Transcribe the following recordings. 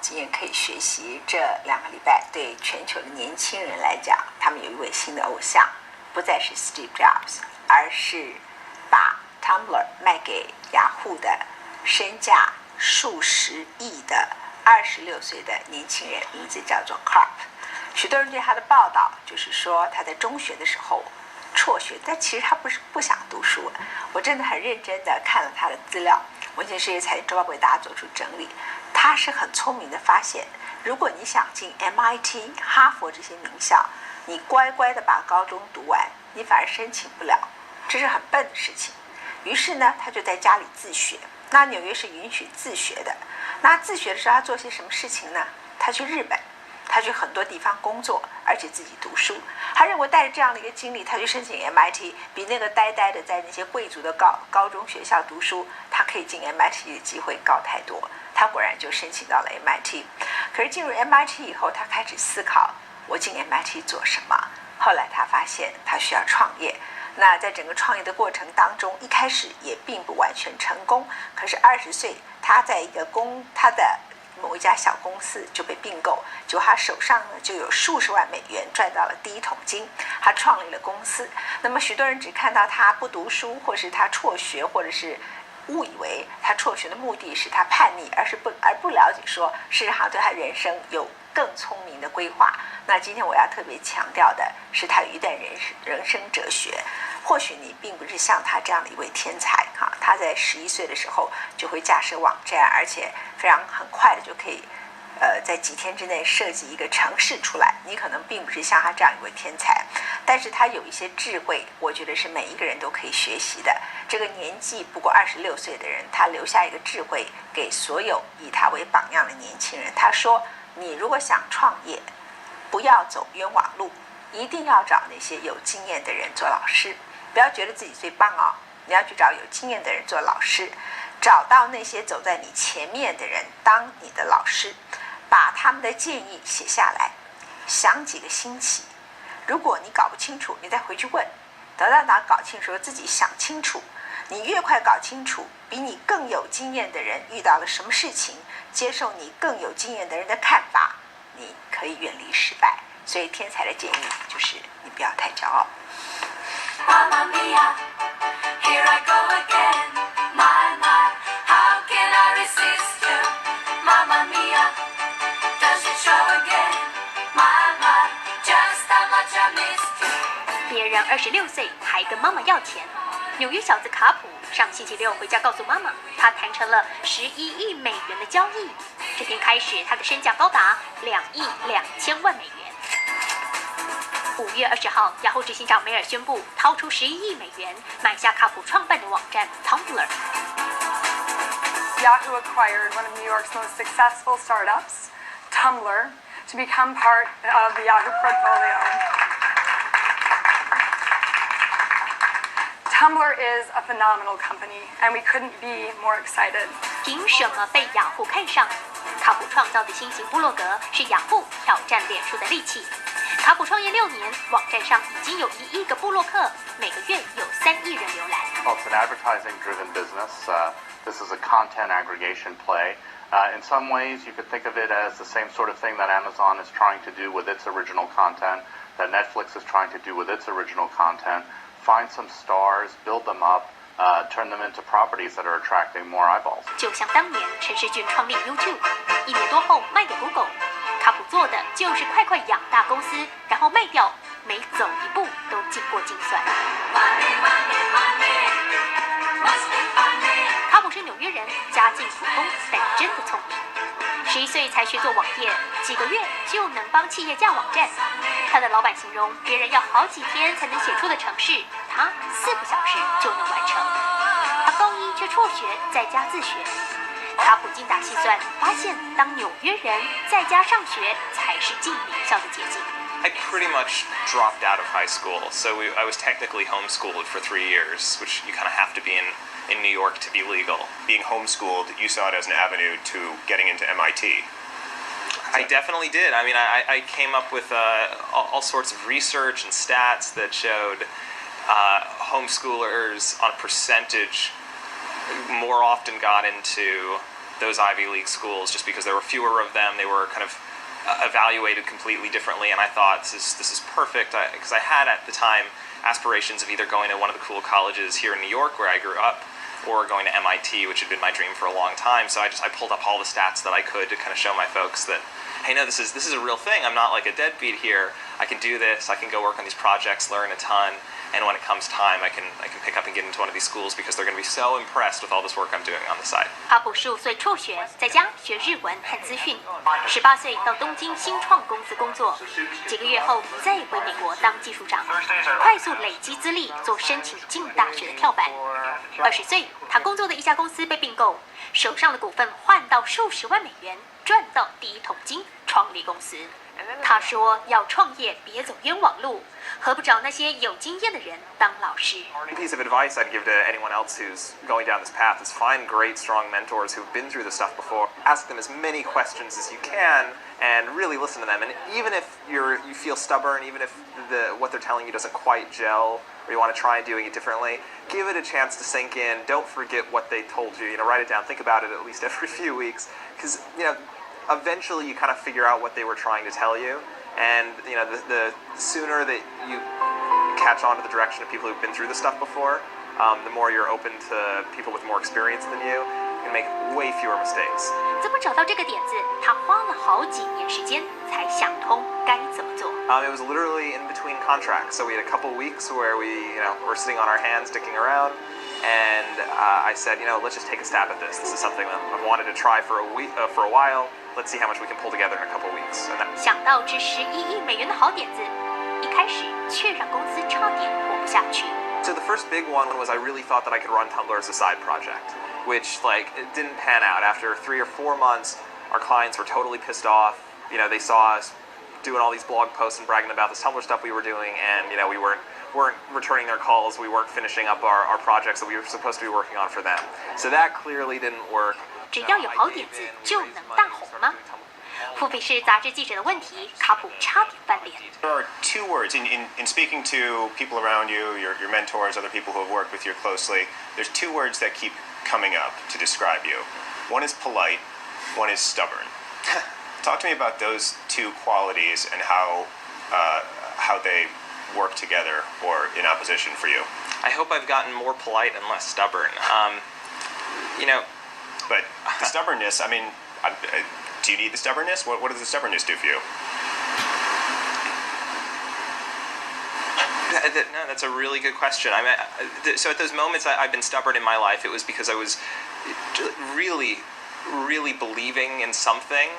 经验可以学习。这2个礼拜对全球的年轻人来讲，他们有一位新的偶像，不再是 Steve Jobs， 而是把 Tumblr 卖给雅虎的身价数十亿的26岁的年轻人，名字叫做 Karp。许多人对他的报道就是说他在中学的时候辍学，但其实他不想读书。我真的很认真的看了他的资料，文茜世界财经周报为大家做出整理。他是很聪明的发现，如果你想进 MIT、哈佛这些名校，你乖乖的把高中读完，你反而申请不了，这是很笨的事情。于是呢，他就在家里自学。那纽约是允许自学的。那自学的时候，他做些什么事情呢？他去日本，他去很多地方工作，而且自己读书。他认为带着这样的一个经历，他去申请 MIT， 比那个呆呆的在那些贵族的高中学校读书，他可以进 MIT 的机会高太多。他果然就申请到了 MIT。可是进入 MIT 以后，他开始思考，我进 MIT 做什么？后来他发现他需要创业。那在整个创业的过程当中，一开始也并不完全成功。可是20岁，他在他的某一家小公司就被并购，就他手上呢就有数十万美元，赚到了第一桶金。他创立了公司。那么许多人只看到他不读书，或是他辍学，或者是误以为他辍学的目的是他叛逆，而不了解说事实上对他人生有更聪明的规划。那今天我要特别强调的是，他有一段人生哲学。或许你并不是像他这样的一位天才哈，他在11岁的时候就会架设网站，而且很快的就可以在几天之内设计一个程式出来。你可能并不是像他这样一位天才，但是他有一些智慧，我觉得是每一个人都可以学习的。这个年纪不过26岁的人，他留下一个智慧给所有以他为榜样的年轻人。他说，你如果想创业，不要走冤枉路，一定要找那些有经验的人做老师。不要觉得自己最棒哦，你要去找有经验的人做老师，找到那些走在你前面的人当你的老师，把他们的建议写下来，想几个星期。如果你搞不清楚，你再回去问，等到哪搞清楚自己想清楚。你越快搞清楚比你更有经验的人遇到了什么事情，接受你更有经验的人的看法，你可以远离失败。所以天才的建议就是你不要太骄傲。Mamma mia, here I go again. My, my, how can I resist you? Mamma mia, does it show again? My, my, just how much I missed you. 别人26岁还跟妈妈要钱。纽约小子卡普上星期六回家告诉妈妈，他谈成了11亿美元的交易。这天开始，他的身价高达2亿2千万美元。5月20号，雅虎执行长梅尔宣布掏出11亿美元买下卡普创办的网站 Tumblr。Yahoo acquired one of New York's most successful startups, Tumblr, to become part of the Yahoo portfolio. Tumblr is a phenomenal company, and we couldn't be more excited. 凭什么被雅虎看上？卡普创造的新型部落格是雅虎挑战脸书的利器。卡普创业6年，网站上已经有1亿个部落客，每个月有3亿人浏览。Well, it's an advertising-driven business. This is a content aggregation play. In some ways, you could think of it as the same sort of thing that Amazon is trying to do with its original content, that Netflix is trying to do with its original content. Find some stars, build them up, turn them into properties that are attracting more eyeballs. 就像当年陈世俊创立 YouTube，1年多后卖给 Google。卡普做的就是快养大公司，然后卖掉，每走一步都经过精算。卡普是纽约人，家境普通，但真的聪明。11岁才学做网页，几个月就能帮企业架网站。他的老板形容，别人要好几天才能写出的程式，他4个小时就能完成。他高1却辍学，在家自学。卡普精打细算，发现当纽约人在家上学才是进名校的捷径。I pretty much dropped out of high school, so I was technically homeschooled for 3 years, which you kind of have to be in New York to be legal. Being homeschooled, you saw it as an avenue to getting into MIT. I definitely did. I mean, I came up with all sorts of research and stats that showed homeschoolers on a percentage more often got into those Ivy League schools just because there were fewer of them. They were kind of evaluated completely differently, and I thought this is perfect because I had at the time aspirations of either going to one of the cool colleges here in New York where I grew up, or going to MIT, which had been my dream for a long time. So I pulled up all the stats that I could to kind of show my folks that, hey, no, this is a real thing. I'm not like a deadbeat here. I can do this. I can go work on these projects, learn a ton. And when it comes time, I can pick up and get into one of these schools because they're going to be so impressed with all this work I'm doing on the side. 卡普15岁辍学，在家学日文和资讯。18岁到东京新创公司工作，几个月后再回美国当技术长，快速累积资历，做申请进大学的跳板。20岁，他工作的一家公司被并购，手上的股份换到数十万美元，赚到第一桶金，创立公司。他说：“要创业，别走冤枉路，何不找那些有经验的人当老师？” One piece of advice I'd give to anyone else who's going down this path is find great, strong mentors who've been through this stuff before. Ask them as many questions as you can, and really listen to them. And even if you feel stubborn, even if what they're telling you doesn't quite gel, or you want to try doing it differently, give it a chance to sink in. Don't forget what they told you. Write it down. Think about it at least every few weeks, because eventually you kind of figure out what they were trying to tell you, and the sooner that you catch on to the direction of people who've been through this stuff before, the more you're open to people with more experience than you can make way fewer mistakes. 怎么找到这个点子？他花了好几年时间才想通该怎么做。It was literally in between contracts, so we had a couple weeks where we were sitting on our hands, dicking around. And I said, let's just take a stab at this. This is something that I've wanted to try for a while. Let's see how much we can pull together in a couple weeks. 想到值11亿美元的好点子，一开始却让公司差点活不下去。So the first big one was I really thought that I could run Tumblr as a side project, which it didn't pan out. After 3 or 4 months, our clients were totally pissed off. They saw us doing all these blog posts and bragging about this Tumblr stuff we were doing, and we weren't returning their calls. We weren't finishing up our projects that we were supposed to be working on for them. So that clearly didn't work. 只要有好点子就能大红吗？富比士杂志记者的问题，卡普差点翻脸。There are 2 words in speaking to people around you, your mentors, other people who have worked with you closely. There's 2 words that keep coming up to describe you. One is polite, one is stubborn. Talk to me about those 2 qualities and how they work together or in opposition for you. I hope I've gotten more polite and less stubborn. But the stubbornness, do you need the stubbornness? What does the stubbornness do for you? No, that's a really good question. So at those moments I've been stubborn in my life, it was because I was really, really believing in something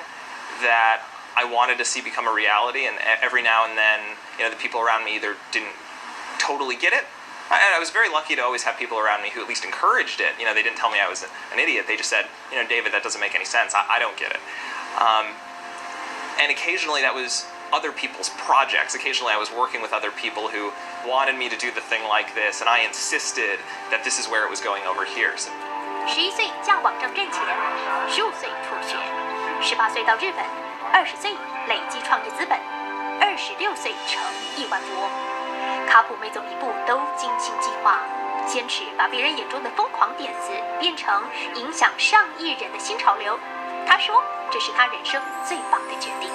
that I wanted to see become a reality, and every now and then, the people around me either didn't totally get it. I was very lucky to always have people around me who at least encouraged it. They didn't tell me I was an idiot. They just said, David, that doesn't make any sense. I don't get it. And occasionally that was other people's projects. Occasionally I was working with other people who wanted me to do the thing like this, and I insisted that this is where it was going over here. So, 11岁架网站挣钱，15岁辍学，18岁到日本，20岁累积创业资本，26岁成亿万富翁。卡普每走一步都精心计划，坚持把别人眼中的疯狂点子变成影响上亿人的新潮流。他说，这是他人生最棒的决定。